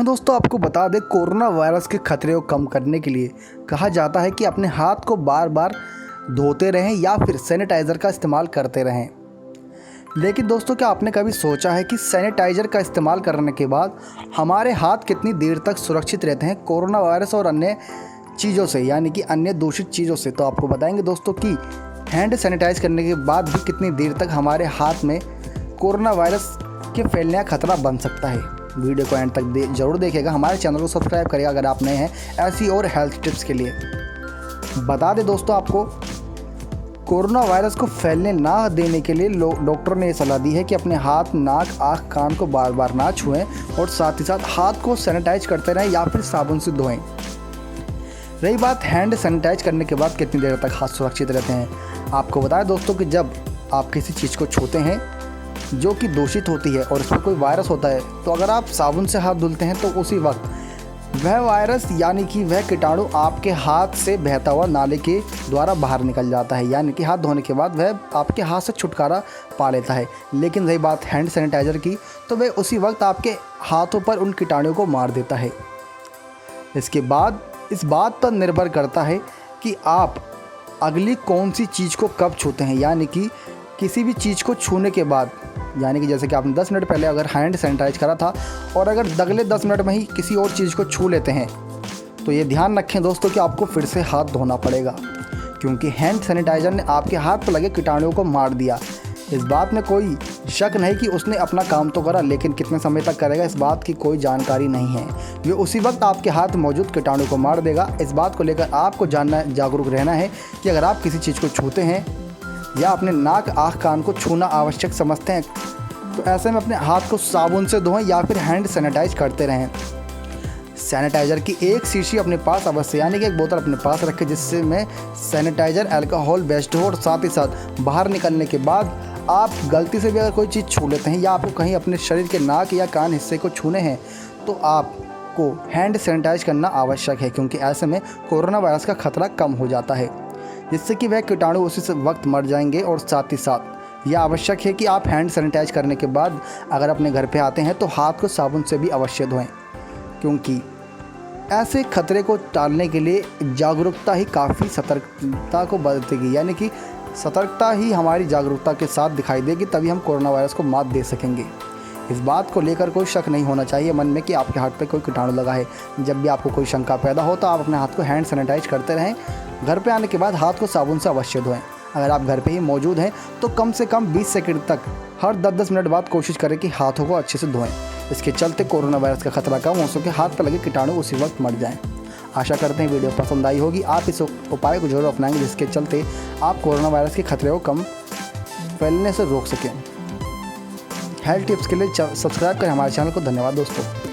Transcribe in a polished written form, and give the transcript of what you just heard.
दोस्तों आपको बता दें, कोरोना वायरस के खतरे को कम करने के लिए कहा जाता है कि अपने हाथ को बार बार धोते रहें या फिर सैनिटाइज़र का इस्तेमाल करते रहें। लेकिन दोस्तों, क्या आपने कभी सोचा है कि सैनिटाइज़र का इस्तेमाल करने के बाद हमारे हाथ कितनी देर तक सुरक्षित रहते हैं कोरोना वायरस और अन्य चीज़ों से, यानी कि अन्य दूषित चीज़ों से। तो आपको बताएंगे दोस्तों कि हैंड सैनिटाइज करने के बाद भी कितनी देर तक हमारे हाथ में कोरोना वायरस के फैलने का खतरा बन सकता है। वीडियो को एंड तक जरूर देखिएगा। हमारे चैनल को सब्सक्राइब करिएगा अगर आप नए हैं ऐसी और हेल्थ टिप्स के लिए। बता दें दोस्तों, आपको कोरोना वायरस को फैलने ना देने के लिए डॉक्टर ने ये सलाह दी है कि अपने हाथ, नाक, आँख, कान को बार बार ना छुएं और साथ ही साथ हाथ को सैनिटाइज करते रहें या फिर साबुन से धोएं। रही बात हैंड सैनिटाइज करने के बाद कितनी देर तक हाथ सुरक्षित रहते हैं, आपको बताएं दोस्तों कि जब आप किसी चीज़ को छूते हैं जो कि दूषित होती है और उसमें कोई वायरस होता है, तो अगर आप साबुन से हाथ धुलते हैं तो उसी वक्त वह वायरस यानी कि वह कीटाणु आपके हाथ से बहता हुआ नाले के द्वारा बाहर निकल जाता है, यानी कि हाथ धोने के बाद वह आपके हाथ से छुटकारा पा लेता है। लेकिन रही बात हैंड सैनिटाइज़र की, तो वह उसी वक्त आपके हाथों पर उन कीटाणुओं को मार देता है। इसके बाद इस बात पर निर्भर करता है कि आप अगली कौन सी चीज़ को कब छूते हैं, यानी कि किसी भी चीज़ को छूने के बाद, यानी कि जैसे कि आपने 10 मिनट पहले अगर हैंड सैनिटाइज करा था और अगर अगले 10 मिनट में ही किसी और चीज़ को छू लेते हैं, तो ये ध्यान रखें दोस्तों कि आपको फिर से हाथ धोना पड़ेगा, क्योंकि हैंड सैनिटाइज़र ने आपके हाथ पर लगे कीटाणुओं को मार दिया। इस बात में कोई शक नहीं कि उसने अपना काम तो करा, लेकिन कितने समय तक करेगा इस बात की कोई जानकारी नहीं है। ये उसी वक्त आपके हाथ में मौजूद कीटाणु को मार देगा। इस बात को लेकर आपको जागरूक रहना है कि अगर आप किसी चीज़ को छूते हैं या अपने नाक, आँख, कान को छूना आवश्यक समझते हैं, तो ऐसे में अपने हाथ को साबुन से धोएं या फिर हैंड सैनिटाइज करते रहें। सैनिटाइज़र की एक शीशी अपने पास अवश्य, यानी कि एक बोतल अपने पास रखें जिससे में सैनिटाइज़र अल्कोहल बेस्ड हो, और साथ ही साथ बाहर निकलने के बाद आप गलती से भी अगर कोई चीज़ छू लेते हैं या आपको कहीं अपने शरीर के नाक या कान हिस्से को छूने हैं, तो आपको हैंड सैनिटाइज करना आवश्यक है, क्योंकि ऐसे में कोरोना वायरस का खतरा कम हो जाता है, जिससे कि वह कीटाणु उसी वक्त मर जाएंगे। और साथ ही साथ यह आवश्यक है कि आप हैंड सैनिटाइज करने के बाद अगर अपने घर पे आते हैं तो हाथ को साबुन से भी अवश्य धोएं, क्योंकि ऐसे खतरे को टालने के लिए जागरूकता ही काफ़ी सतर्कता को बरतेगी, यानी कि सतर्कता ही हमारी जागरूकता के साथ दिखाई देगी, तभी हम कोरोना वायरस को मात दे सकेंगे। इस बात को लेकर कोई शक नहीं होना चाहिए मन में कि आपके हाथ पे कोई कीटाणु लगा है। जब भी आपको कोई शंका पैदा हो तो आप अपने हाथ को हैंड सैनिटाइज करते रहें। घर पे आने के बाद हाथ को साबुन से अवश्य धोएं। अगर आप घर पे ही मौजूद हैं तो कम से कम 20 सेकंड तक हर 10-10 मिनट बाद कोशिश करें कि हाथों को अच्छे से धोएं। इसके चलते कोरोना वायरस का खतरा कम हो सके, हाथ पर लगे कीटाणु उसी वक्त मर जाएँ। आशा करते हैं वीडियो पसंद आई होगी। आप इस उपाय को जरूर अपनाएंगे, जिसके चलते आप कोरोना वायरस के खतरे को कम फैलने से रोक सकें। हेल्थ टिप्स के लिए सब्सक्राइब करें हमारे चैनल को। धन्यवाद दोस्तों।